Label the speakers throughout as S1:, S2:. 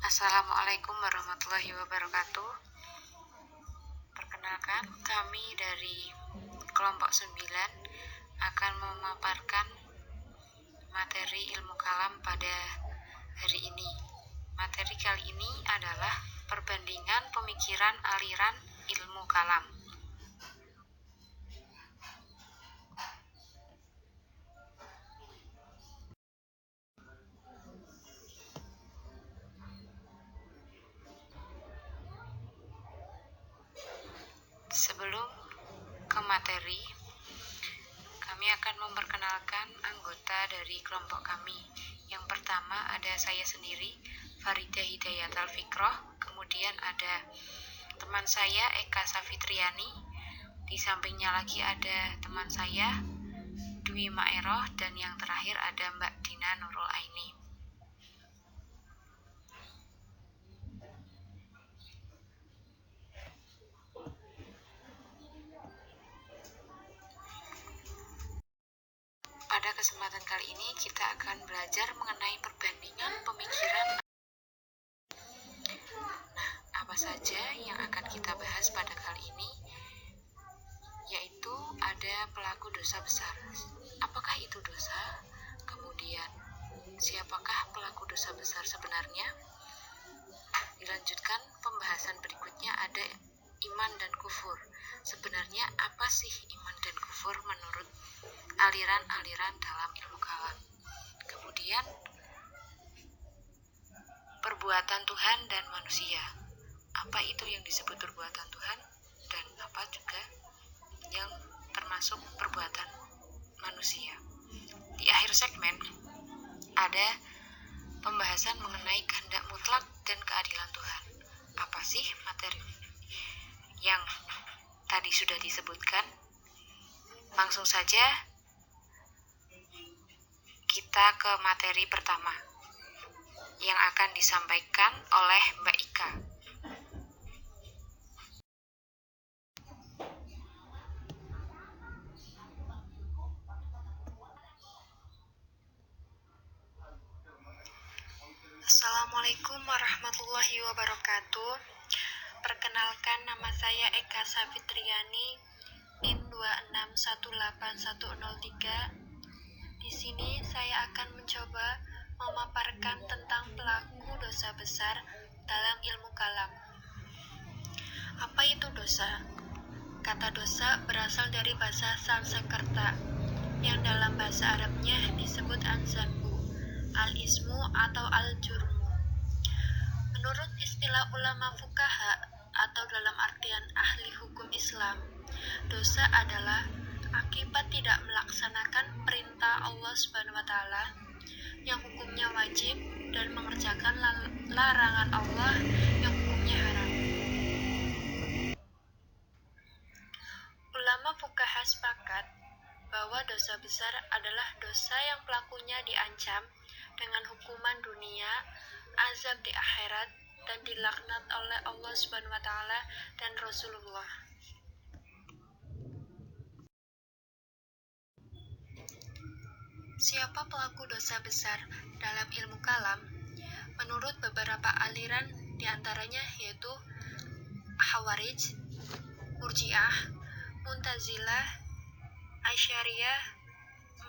S1: Assalamualaikum warahmatullahi wabarakatuh. Perkenalkan, kami dari kelompok 9 akan memaparkan materi ilmu kalam pada hari ini. Materi kali ini adalah perbandingan pemikiran aliran ilmu kalam. Sebelum ke materi, kami akan memperkenalkan anggota dari kelompok kami. Yang pertama ada saya sendiri, Faridah Hidayat Al-Fikroh. Kemudian ada teman saya, Eka Safitriani. Di sampingnya lagi ada teman saya, Dwi Maeroh. Dan yang terakhir ada Mbak Dina Nurul Aini. Pada kesempatan kali ini kita akan belajar mengenai perbandingan pemikiran. Nah, apa saja yang akan kita bahas pada kali ini? Yaitu ada pelaku dosa besar. Apakah itu dosa? Kemudian, siapakah pelaku dosa besar sebenarnya? Dilanjutkan pembahasan berikutnya ada iman dan kufur. Sebenarnya apa sih iman dan kufur menurut aliran-aliran dalam ilmu kalam? Kemudian perbuatan Tuhan dan manusia. Apa itu yang disebut perbuatan Tuhan dan apa juga yang termasuk perbuatan manusia. Di akhir segmen ada pembahasan mengenai kehendak mutlak dan keadilan Tuhan. Apa sih materi yang tadi sudah disebutkan? Langsung saja kita ke materi pertama yang akan disampaikan oleh Mbak Ika. Assalamualaikum warahmatullahi wabarakatuh. Perkenalkan, nama saya Eka Safitriani, NIM 2618103. Di sini saya akan mencoba memaparkan tentang pelaku dosa besar dalam ilmu kalam. Apa itu dosa? Kata dosa berasal dari bahasa Sanskerta, yang dalam bahasa Arabnya disebut anzanbu, al-ismu atau al-jurmu. Menurut istilah ulama fuqaha atau dalam artian ahli hukum Islam, dosa adalah akibat tidak melaksanakan perintah Allah Subhanahu wa taala yang hukumnya wajib dan mengerjakan larangan Allah yang hukumnya haram. Ulama fuqaha sepakat bahwa dosa besar adalah dosa yang pelakunya diancam dengan hukuman dunia, azab di akhirat, dan dilaknat oleh Allah Subhanahu wa taala dan Rasulullah. Siapa pelaku dosa besar dalam ilmu kalam? Menurut beberapa aliran diantaranya yaitu Khawarij, Murji'ah, Mu'tazilah, Asy'ariyah,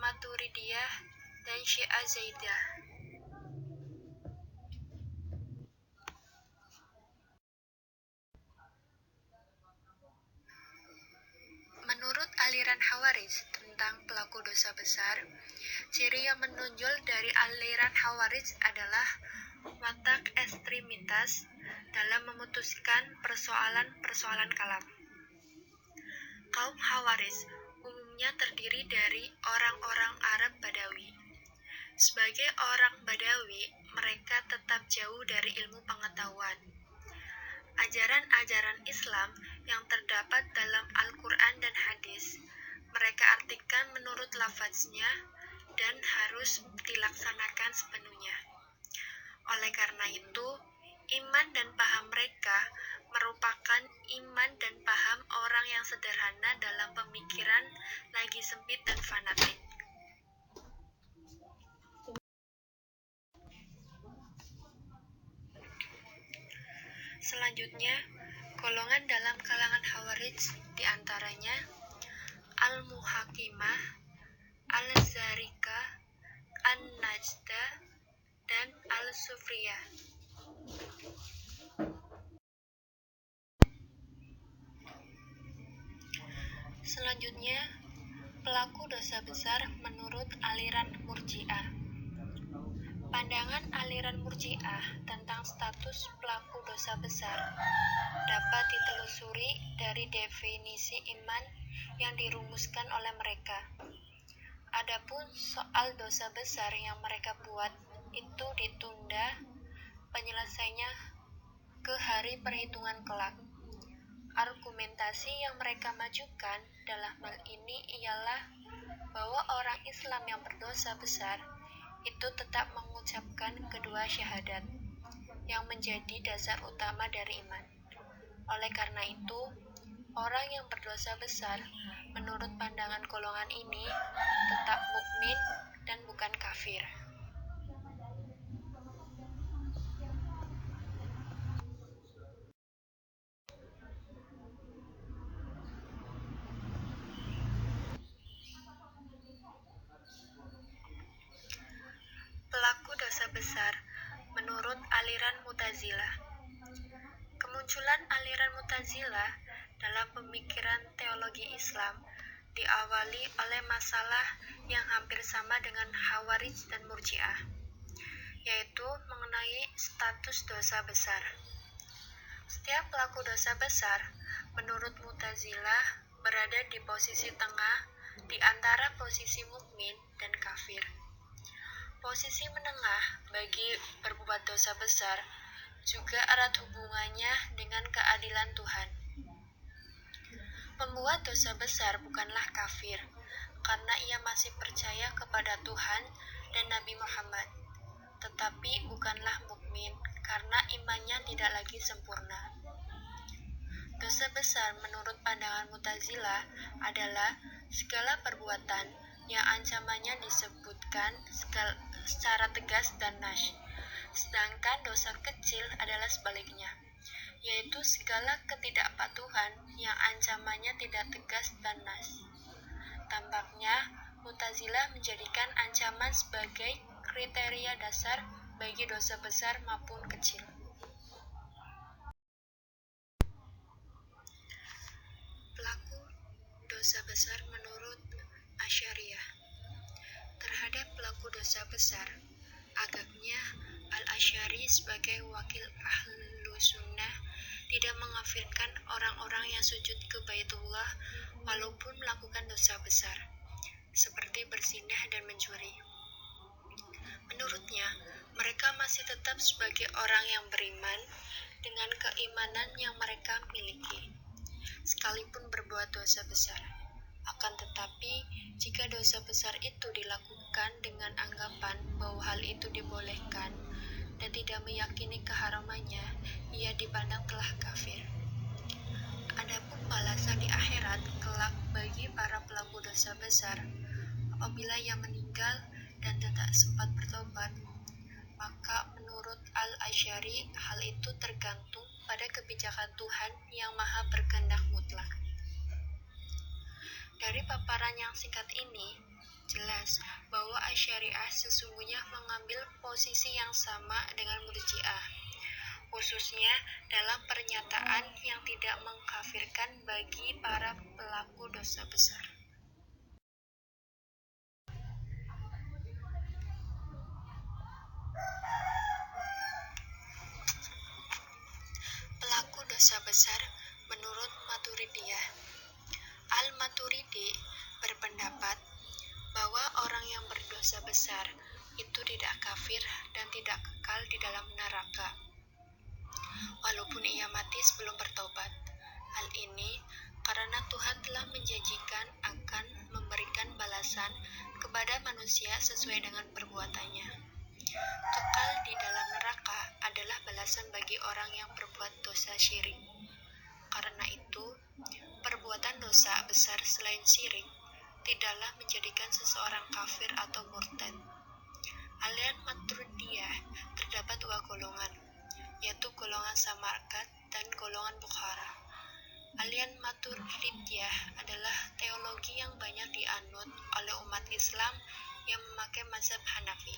S1: Maturidiyah, dan Syiah Zaidah. Menurut aliran Khawarij tentang pelaku dosa besar, ciri yang menonjol dari aliran Khawarij adalah watak ekstremitas dalam memutuskan persoalan-persoalan kalam. Kaum Khawarij umumnya terdiri dari orang-orang Arab Badawi. Sebagai orang Badawi, mereka tetap jauh dari ilmu pengetahuan. Ajaran-ajaran Islam yang terdapat dalam Al-Quran dan hadis, mereka artikan menurut lafaznya dan harus dilaksanakan sepenuhnya. Oleh karena itu, iman dan paham mereka merupakan iman dan paham orang yang sederhana dalam pemikiran, lagi sempit dan fanatik. Selanjutnya, golongan dalam kalangan Khawarij diantaranya Al-Muhakimah, Al-Zarikah, An-Najdah, dan Al-Sufriyah. Selanjutnya, pelaku dosa besar menurut aliran Murji'ah. Pandangan aliran Murji'ah tentang status pelaku dosa besar dapat ditelusuri dari definisi iman yang dirumuskan oleh mereka. Adapun soal dosa besar yang mereka buat itu ditunda penyelesaiannya ke hari perhitungan kelak. Argumentasi yang mereka majukan dalam hal ini ialah bahwa orang Islam yang berdosa besar itu tetap mengucapkan kedua syahadat yang menjadi dasar utama dari iman. Oleh karena itu, orang yang berdosa besar menurut pandangan golongan ini tetap mukmin dan bukan kafir. Pelaku dosa besar menurut aliran Mu'tazilah. Kemunculan aliran Mu'tazilah dalam pemikiran teologi Islam diawali oleh masalah yang hampir sama dengan Khawarij dan Murji'ah, yaitu mengenai status dosa besar. Setiap pelaku dosa besar menurut Mu'tazilah berada di posisi tengah di antara posisi mukmin dan kafir. Posisi menengah bagi berbuat dosa besar juga erat hubungannya dengan keadilan Tuhan. Pembuat dosa besar bukanlah kafir, karena ia masih percaya kepada Tuhan dan Nabi Muhammad, tetapi bukanlah mukmin karena imannya tidak lagi sempurna. Dosa besar menurut pandangan Mu'tazilah adalah segala perbuatan yang ancamannya disebutkan secara tegas dan nas. Sedangkan dosa kecil adalah sebaliknya, yaitu segala ketidakpatuhan yang ancamannya tidak tegas dan nas. Tampaknya, Mu'tazilah menjadikan ancaman sebagai kriteria dasar bagi dosa besar maupun kecil. Pelaku dosa besar menurut Asy'ariyah. Terhadap pelaku dosa besar, agaknya Al-Asy'ari sebagai wakil Ahlus Sunnah tidak mengkafirkan orang-orang yang sujud ke Baitullah walaupun melakukan dosa besar, seperti berzinah dan mencuri. Menurutnya, mereka masih tetap sebagai orang yang beriman dengan keimanan yang mereka miliki, sekalipun berbuat dosa besar. Akan tetapi, jika dosa besar itu dilakukan dengan anggapan bahwa hal itu dibolehkan dan tidak meyakini keharamannya, ia dipandang telah kafir. Adapun balasan di akhirat kelak bagi para pelaku dosa besar, apabila ia meninggal dan tidak sempat bertobat, maka menurut Al-Asy'ari hal itu tergantung pada kebijakan Tuhan yang Maha Berkehendak mutlak. Dari paparan yang singkat ini, jelas bahwa Asy'ariyah sesungguhnya mengambil posisi yang sama dengan Murji'ah, khususnya dalam pernyataan yang tidak mengkafirkan bagi para pelaku dosa besar. Pelaku dosa besar menurut Maturidiyah. Al-Maturidi berpendapat bahwa orang yang berdosa besar itu tidak kafir dan tidak kekal di dalam neraka, walaupun ia mati sebelum bertobat. Hal ini karena Tuhan telah menjanjikan akan memberikan balasan kepada manusia sesuai dengan perbuatannya. Kekal di dalam neraka adalah balasan bagi orang yang berbuat dosa syirik. Karena itu, perbuatan dosa besar selain syirik tidaklah menjadikan seseorang kafir atau murtad. Aliran Maturidiyah terdapat dua golongan, yaitu golongan golongan Samarkand dan golongan Bukhara. Aliran Maturidiyah adalah teologi yang banyak dianut oleh umat Islam yang memakai mazhab Hanafi.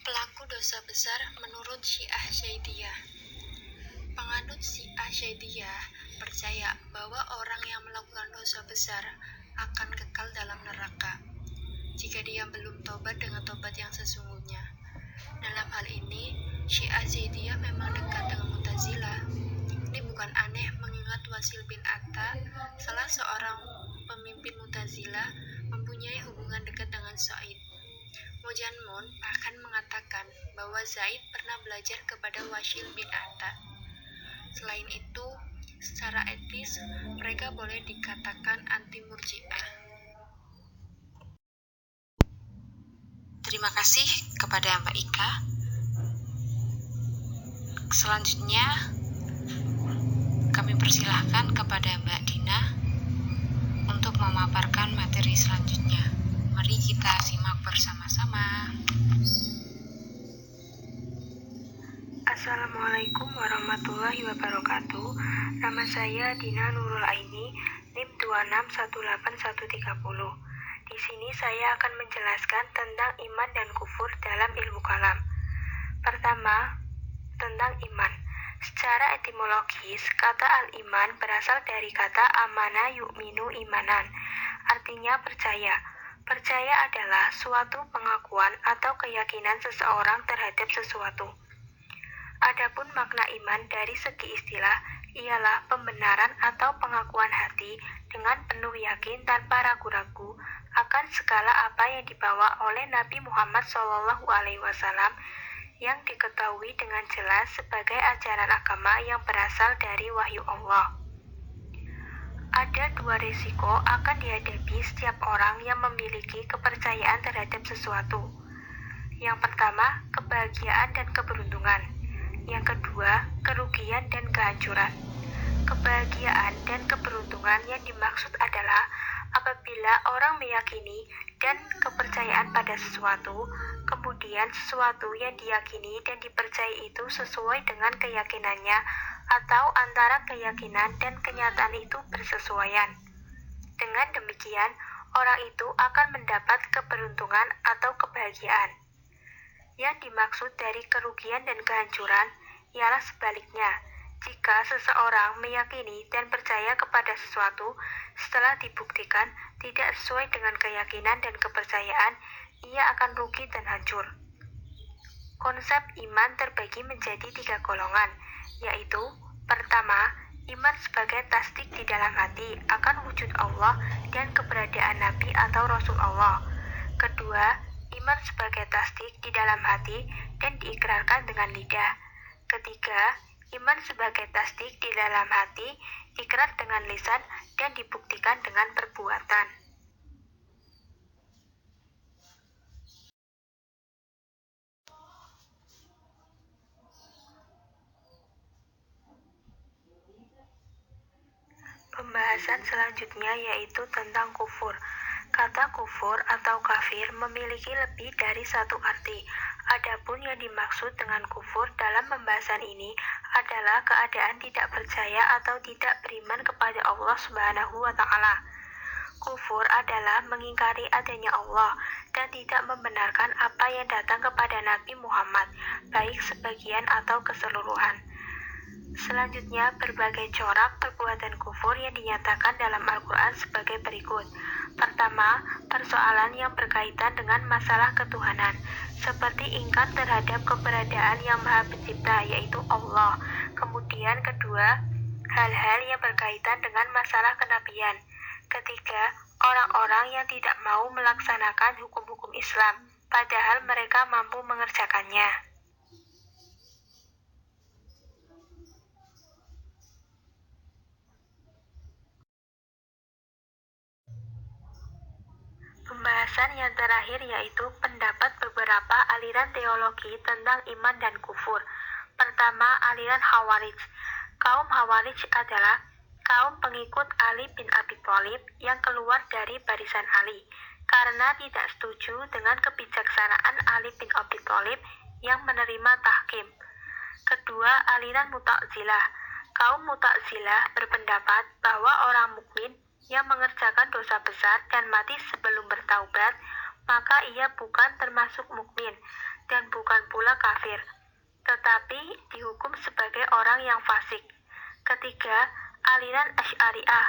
S1: Pelaku dosa besar menurut Syiah Zaidiyah. Penganut Syiah Zaidiyah percaya bahwa orang yang melakukan dosa besar akan kekal dalam neraka jika dia belum tobat dengan tobat yang sesungguhnya. Dalam hal ini, Syiah Zaidiyah memang dekat dengan Mu'tazilah. Ini bukan aneh mengingat Wasil bin Atta, salah seorang pemimpin Mu'tazilah, mempunyai hubungan dekat dengan Sa'id. Mojanmun bahkan mengatakan bahwa Zaid pernah belajar kepada Wasil bin Atta. Selain itu, secara etis, mereka boleh dikatakan anti-murji'ah. Terima kasih kepada Mbak Ika. Selanjutnya, kami persilahkan kepada Mbak Dina untuk memaparkan materi selanjutnya. Mari kita simak bersama-sama.
S2: Assalamualaikum warahmatullahi wabarakatuh. Nama saya Dina Nurul Aini, NIM 2618130. Di sini saya akan menjelaskan tentang iman dan kufur dalam ilmu kalam. Pertama, tentang iman. Secara etimologis, kata al-iman berasal dari kata amana yu'minu imanan, artinya percaya. Percaya adalah suatu pengakuan atau keyakinan seseorang terhadap sesuatu. Adapun makna iman dari segi istilah ialah pembenaran atau pengakuan hati dengan penuh yakin tanpa ragu-ragu akan segala apa yang dibawa oleh Nabi Muhammad SAW yang diketahui dengan jelas sebagai ajaran agama yang berasal dari wahyu Allah. Ada dua risiko akan dihadapi setiap orang yang memiliki kepercayaan terhadap sesuatu. Yang pertama, kebahagiaan dan keberuntungan. Yang kedua, kerugian dan kehancuran. Kebahagiaan dan keberuntungan yang dimaksud adalah apabila orang meyakini dan kepercayaan pada sesuatu, kemudian sesuatu yang diyakini dan dipercayai itu sesuai dengan keyakinannya atau antara keyakinan dan kenyataan itu bersesuaian. Dengan demikian, orang itu akan mendapat keberuntungan atau kebahagiaan. Yang dimaksud dari kerugian dan kehancuran ialah sebaliknya. Jika seseorang meyakini dan percaya kepada sesuatu, setelah dibuktikan tidak sesuai dengan keyakinan dan kepercayaan, ia akan rugi dan hancur. Konsep iman terbagi menjadi 3 golongan, yaitu pertama, iman sebagai tasdik di dalam hati akan wujud Allah dan keberadaan Nabi atau Rasul Allah. Kedua, iman sebagai tasdik di dalam hati dan diikrarkan dengan lidah. Ketiga, iman sebagai tasdik di dalam hati, ikrar dengan lisan, dan dibuktikan dengan perbuatan. Pembahasan selanjutnya yaitu tentang kufur. Kata kufur atau kafir memiliki lebih dari satu arti. Adapun yang dimaksud dengan kufur dalam pembahasan ini adalah keadaan tidak percaya atau tidak beriman kepada Allah Subhanahu wa Ta'ala. Kufur adalah mengingkari adanya Allah dan tidak membenarkan apa yang datang kepada Nabi Muhammad, baik sebagian atau keseluruhan. Selanjutnya, berbagai corak perbuatan kufur yang dinyatakan dalam Al-Quran sebagai berikut. Pertama, persoalan yang berkaitan dengan masalah ketuhanan, seperti ingkar terhadap keberadaan yang Maha Pencipta, yaitu Allah. Kemudian kedua, hal-hal yang berkaitan dengan masalah kenabian. Ketiga, orang-orang yang tidak mau melaksanakan hukum-hukum Islam, padahal mereka mampu mengerjakannya. Pembahasan yang terakhir yaitu pendapat beberapa aliran teologi tentang iman dan kufur. Pertama, aliran Khawarij. Kaum Khawarij adalah kaum pengikut Ali bin Abi Thalib yang keluar dari barisan Ali karena tidak setuju dengan kebijaksanaan Ali bin Abi Thalib yang menerima tahkim. Kedua, aliran Mu'tazilah. Kaum Mu'tazilah berpendapat bahwa orang mukmin yang mengerjakan dosa besar dan mati sebelum bertaubat, maka ia bukan termasuk mukmin dan bukan pula kafir, tetapi dihukum sebagai orang yang fasik. Ketiga, aliran Asy'ariyah.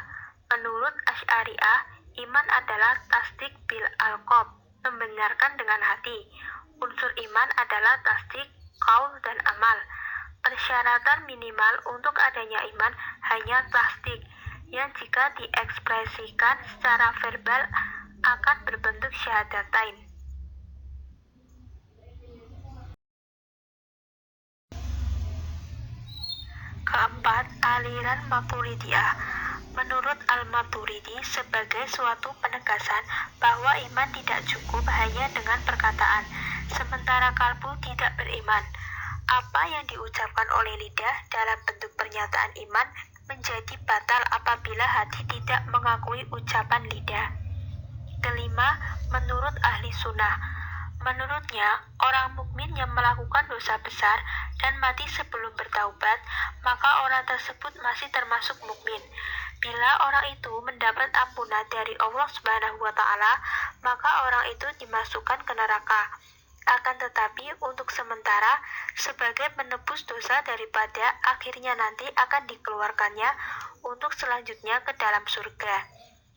S2: Menurut Asy'ariyah, iman adalah tasdik bil alqab, membenarkan dengan hati. Unsur iman adalah tasdik, qaul, dan amal. Persyaratan minimal untuk adanya iman hanya tasdik, yang jika diekspresikan secara verbal akan berbentuk syahadatain. Keempat, aliran Maturidiyah. Menurut Al-Maturidi, sebagai suatu penegasan bahwa iman tidak cukup hanya dengan perkataan, sementara kalbu tidak beriman. Apa yang diucapkan oleh lidah dalam bentuk pernyataan iman menjadi batal apabila hati tidak mengakui ucapan lidah. Kelima, menurut ahli sunnah. Menurutnya, orang mukmin yang melakukan dosa besar dan mati sebelum bertaubat, maka orang tersebut masih termasuk mukmin. Bila orang itu mendapat ampunan dari Allah Subhanahu wa Ta'ala, maka orang itu dimasukkan ke neraka. Akan tetapi untuk sementara, sebagai menebus dosa daripada akhirnya nanti akan dikeluarkannya untuk selanjutnya ke dalam surga.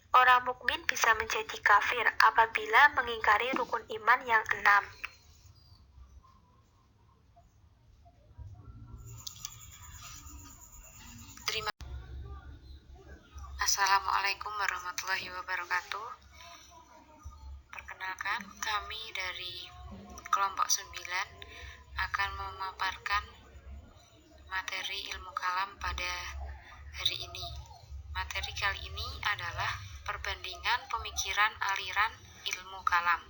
S2: Orang mukmin bisa menjadi kafir apabila mengingkari rukun iman yang 6.
S3: Assalamualaikum warahmatullahi wabarakatuh. Perkenalkan, kami dari kelompok 9 akan memaparkan materi ilmu kalam pada hari ini. Materi kali ini adalah perbandingan pemikiran aliran ilmu kalam.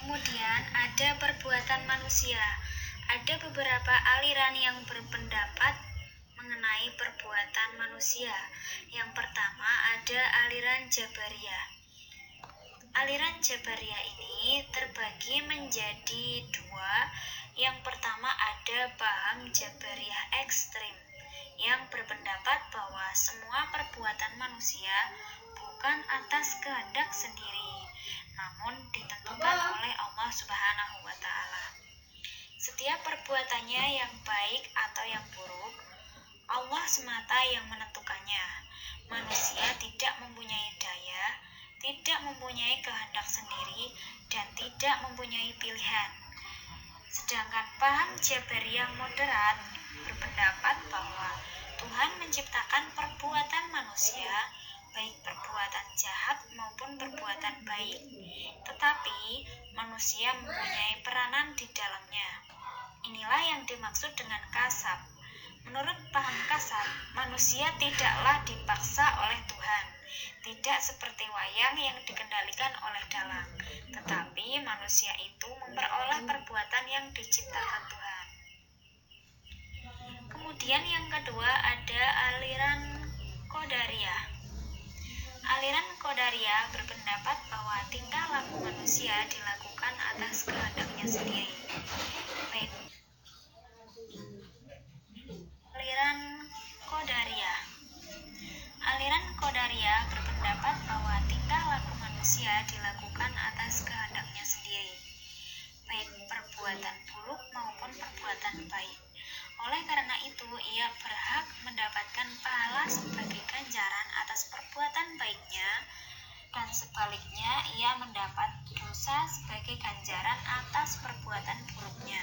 S1: Kemudian ada perbuatan manusia. Ada beberapa aliran yang berpendapat mengenai perbuatan manusia. Yang pertama ada aliran Jabariyah. Aliran Jabariyah ini terbagi menjadi dua. Yang pertama ada paham Jabariyah ekstrim, yang berpendapat bahwa semua perbuatan manusia bukan atas kehendak sendiri,
S4: namun ditentukan oleh Allah Subhanahu wa Ta'ala. Setiap perbuatannya yang baik atau yang buruk, Allah semata yang menentukannya. Manusia tidak mempunyai daya, tidak mempunyai kehendak sendiri, dan tidak mempunyai pilihan. Sedangkan paham Jabariyah moderat berpendapat bahwa Tuhan menciptakan perbuatan manusia, baik perbuatan jahat maupun perbuatan baik, tetapi manusia mempunyai peranan di dalamnya. Inilah yang dimaksud dengan kasab. Menurut paham kasab, manusia tidaklah dipaksa oleh Tuhan, tidak seperti wayang yang dikendalikan oleh dalang, tetapi manusia itu memperoleh perbuatan yang diciptakan Tuhan. Kemudian yang kedua ada aliran Qadariyah. Aliran Qadariyah berpendapat bahwa tingkah laku manusia dilakukan atas kehendaknya sendiri. Baik. Aliran Qadariyah berpendapat bahwa tingkah laku manusia dilakukan atas kehendaknya sendiri, baik perbuatan buruk maupun perbuatan baik. Oleh karena itu, ia berhak mendapatkan pahala sebagai ganjaran atas perbuatan baiknya, dan sebaliknya ia mendapat dosa sebagai ganjaran atas perbuatan buruknya.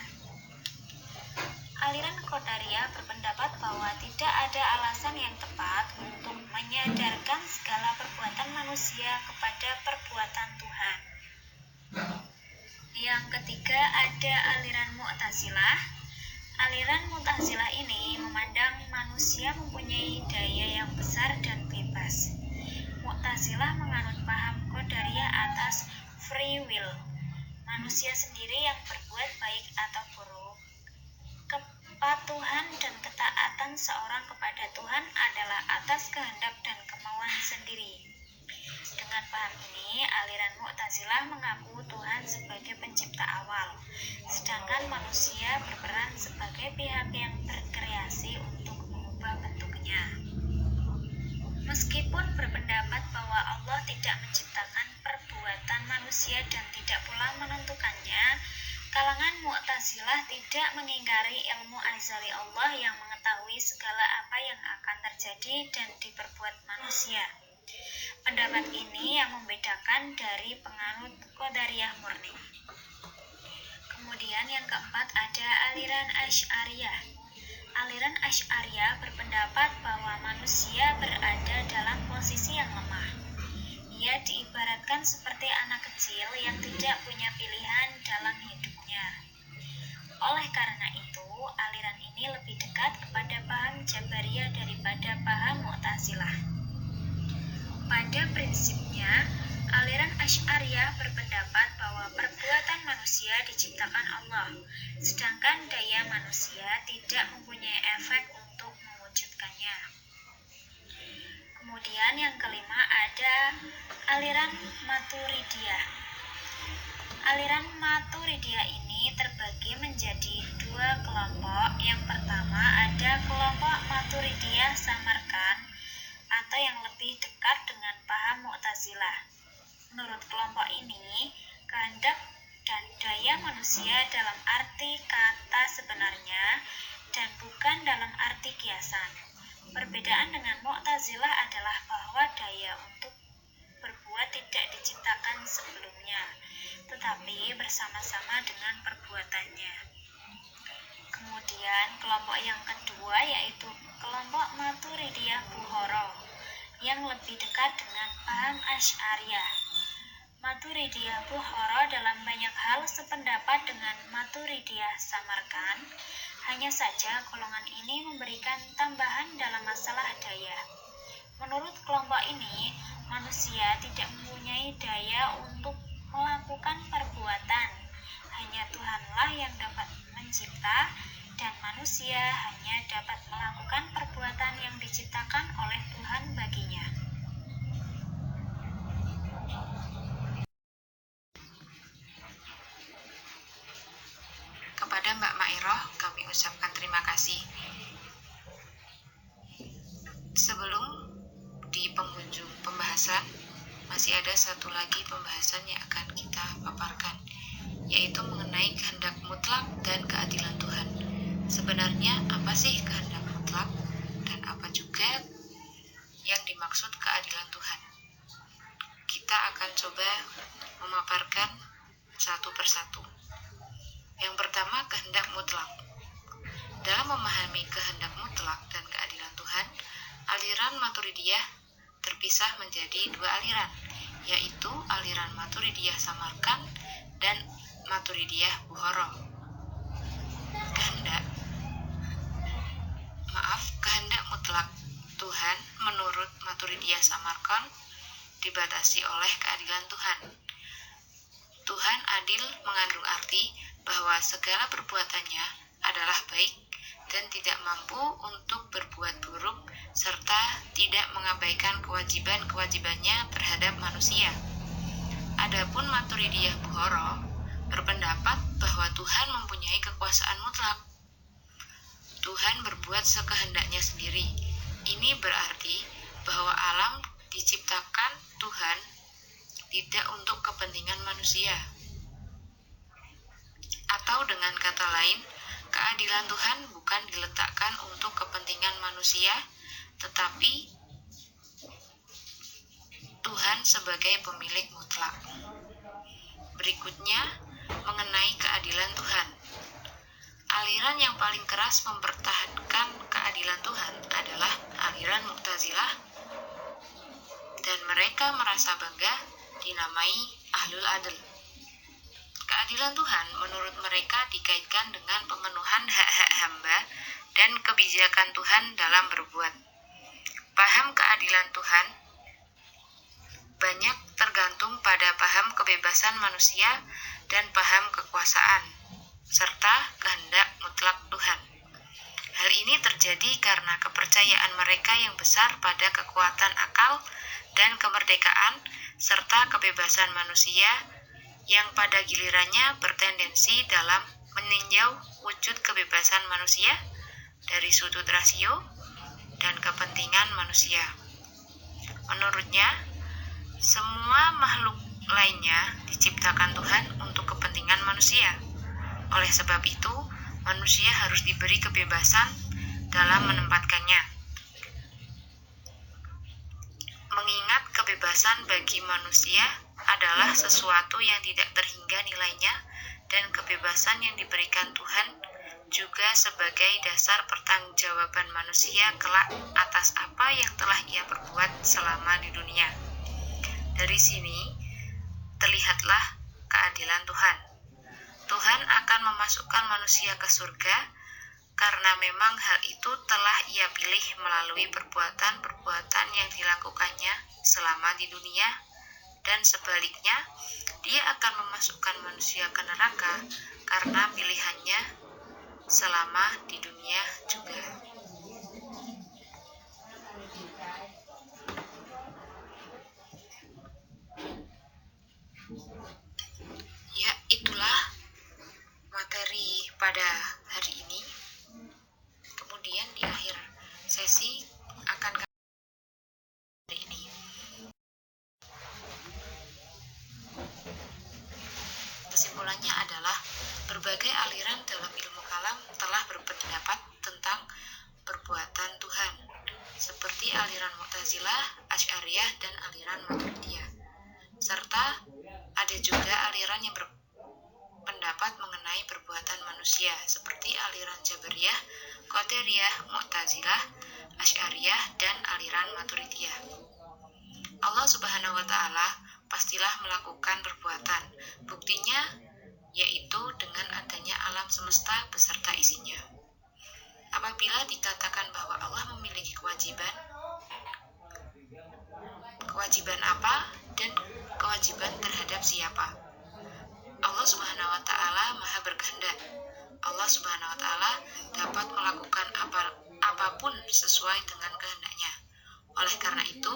S4: Aliran Qadariyah berpendapat bahwa tidak ada alasan yang tepat untuk menyadarkan segala perbuatan manusia kepada perbuatan Tuhan. Yang ketiga ada aliran Mu'tazilah. Aliran Mu'tazilah ini memandang manusia mempunyai daya yang besar dan bebas. Mu'tazilah menganut paham Qadariyah atas free will, manusia sendiri yang berbuat baik atau buruk. Kepatuhan dan ketaatan seorang kepada Tuhan adalah atas kehendak dan kemauan sendiri. Dengan paham ini, aliran Mu'tazilah mengaku Tuhan sebagai pencipta awal, sedangkan manusia berperan sebagai pihak yang berkreasi untuk mengubah bentuknya. Meskipun berpendapat bahwa Allah tidak menciptakan perbuatan manusia dan tidak pula menentukannya, kalangan Mu'tazilah tidak mengingkari ilmu azali Allah yang mengetahui segala apa yang akan terjadi dan diperbuat manusia. Pendapat ini yang membedakan dari penganut Qadariyah murni. Kemudian yang keempat ada aliran Asy'ariyah. Aliran Asy'ariyah berpendapat bahwa manusia berada dalam posisi yang lemah. Ia diibaratkan seperti anak kecil yang tidak punya pilihan dalam hidupnya. Oleh karena itu, aliran ini lebih dekat kepada paham Jabariyah daripada paham Mu'tazilah. Pada prinsipnya, aliran Asy'ariyah berpendapat bahwa perbuatan manusia diciptakan Allah, sedangkan daya manusia tidak mempunyai efek untuk mewujudkannya. Kemudian yang kelima ada aliran Maturidiyah. Aliran Maturidiyah ini terbagi menjadi dua kelompok. Yang pertama ada kelompok Maturidiyah Samarkand atau yang lebih dekat dengan paham Mu'tazilah. Menurut kelompok ini, kehendak dan daya manusia dalam arti kata sebenarnya dan bukan dalam arti kiasan. Perbedaan dengan Mu'tazilah adalah bahwa daya untuk berbuat tidak diciptakan sebelumnya, tetapi bersama-sama dengan perbuatannya. Kemudian kelompok yang kedua yaitu kelompok Maturidiyah Bukhara yang lebih dekat dengan paham Asy'ariyah. Maturidiyah Bukhara dalam banyak hal sependapat dengan Maturidiyah Samarkand, hanya saja golongan ini memberikan tambahan dalam masalah daya. Menurut kelompok ini, manusia tidak mempunyai daya untuk melakukan perbuatan. Hanya Tuhanlah yang dapat mencipta, dan manusia hanya dapat melakukan perbuatan yang diciptakan oleh Tuhan baginya.
S3: Kepada Mbak Mairoh, kami ucapkan terima kasih. Sebelum di penghujung pembahasan, masih ada satu lagi pembahasan yang akan kita paparkan, yaitu mengenai kehendak mutlak dan keadilan Tuhan. Sebenarnya apa sih kehendak mutlak dan apa juga yang dimaksud keadilan Tuhan? Kita akan coba memaparkan satu persatu. Yang pertama, kehendak mutlak. Dalam memahami kehendak mutlak dan keadilan Tuhan, aliran Maturidiyah terpisah menjadi dua aliran, yaitu aliran Maturidiyah Samarkand dan Maturidiyah Bukhara. Kehendak mutlak Tuhan menurut Maturidiyah Samarkand dibatasi oleh keadilan Tuhan. Tuhan adil mengandung arti bahwa segala perbuatannya adalah baik dan tidak mampu untuk berbuat buruk serta tidak mengabaikan kewajiban-kewajibannya terhadap manusia. Adapun Maturidiyah Bukhara berpendapat bahwa Tuhan mempunyai kekuasaan mutlak. Tuhan berbuat sekehendaknya sendiri. Ini berarti bahwa alam diciptakan Tuhan tidak untuk kepentingan manusia. Atau dengan kata lain, keadilan Tuhan bukan diletakkan untuk kepentingan manusia, tetapi Tuhan sebagai pemilik mutlak. Berikutnya, mengenai keadilan Tuhan. Aliran yang paling keras mempertahankan keadilan Tuhan adalah aliran Mu'tazilah, dan mereka merasa bangga dinamai Ahlul Adl. Keadilan Tuhan menurut mereka dikaitkan dengan pemenuhan hak-hak hamba dan kebijakan Tuhan dalam berbuat. Paham keadilan Tuhan banyak tergantung pada paham kebebasan manusia dan paham kekuasaan, serta kehendak mutlak Tuhan. Hal ini terjadi karena kepercayaan mereka yang besar pada kekuatan akal dan kemerdekaan, serta kebebasan manusia yang pada gilirannya bertendensi dalam meninjau wujud kebebasan manusia dari sudut rasio dan kepentingan manusia. Menurutnya, semua makhluk lainnya diciptakan Tuhan untuk kepentingan manusia. Oleh sebab itu, manusia harus diberi kebebasan dalam menempatkannya. Mengingat kebebasan bagi manusia adalah sesuatu yang tidak terhingga nilainya, dan kebebasan yang diberikan Tuhan juga sebagai dasar pertanggungjawaban manusia kelak atas apa yang telah ia perbuat selama di dunia. Dari sini, terlihatlah keadilan Tuhan. Tuhan akan memasukkan manusia ke surga karena memang hal itu telah ia pilih melalui perbuatan-perbuatan yang dilakukannya selama di dunia, dan sebaliknya, dia akan memasukkan manusia ke neraka karena pilihannya selama di dunia juga. Ya, itulah materi pada hari ini. Kemudian di akhir sesi akan hari ini. Kesimpulannya adalah berbagai aliran dalam ilmu kalam telah berpendapat tentang perbuatan Tuhan, seperti aliran Mu'tazilah, Asy'ariyah, dan aliran Maturidiyah. Serta ada juga aliran yang berpendapat mengenai perbuatan manusia, seperti aliran Jabariyah, Qadariyah, Mu'tazilah, Asy'ariyah, dan aliran Maturidiyah. Allah Subhanahu wa Ta'ala pastilah melakukan perbuatan. Buktinya yaitu dengan adanya alam semesta beserta isinya. Apabila dikatakan bahwa Allah memiliki kewajiban apa dan kewajiban terhadap siapa? Allah Subhanahu wa Ta'ala Maha berkehendak. Allah Subhanahu wa Ta'ala dapat melakukan apapun sesuai dengan kehendaknya. Oleh karena itu,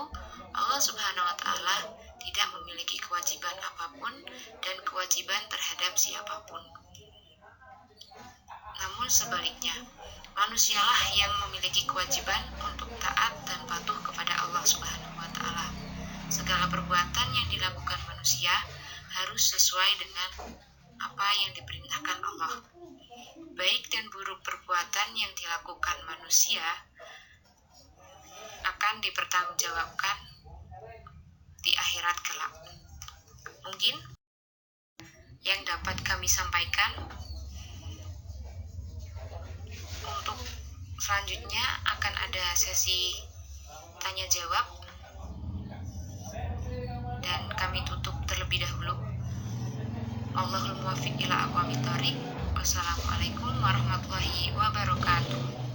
S3: Allah Subhanahu wa Ta'ala tidak memiliki kewajiban apapun dan kewajiban terhadap siapapun. Namun sebaliknya, manusialah yang memiliki kewajiban untuk taat dan patuh kepada Allah Subhanahu wa Ta'ala. segala perbuatan yang dilakukan manusia harus sesuai dengan apa yang diperintahkan Allah. Baik dan buruk perbuatan yang dilakukan manusia akan dipertanggungjawabkan di akhirat kelak. Mungkin yang dapat kami sampaikan. Untuk selanjutnya akan ada sesi tanya jawab dan kami tutup terlebih dahulu. Wallahul muwaffiq ila aqwamit thoriq. Wassalamualaikum warahmatullahi wabarakatuh.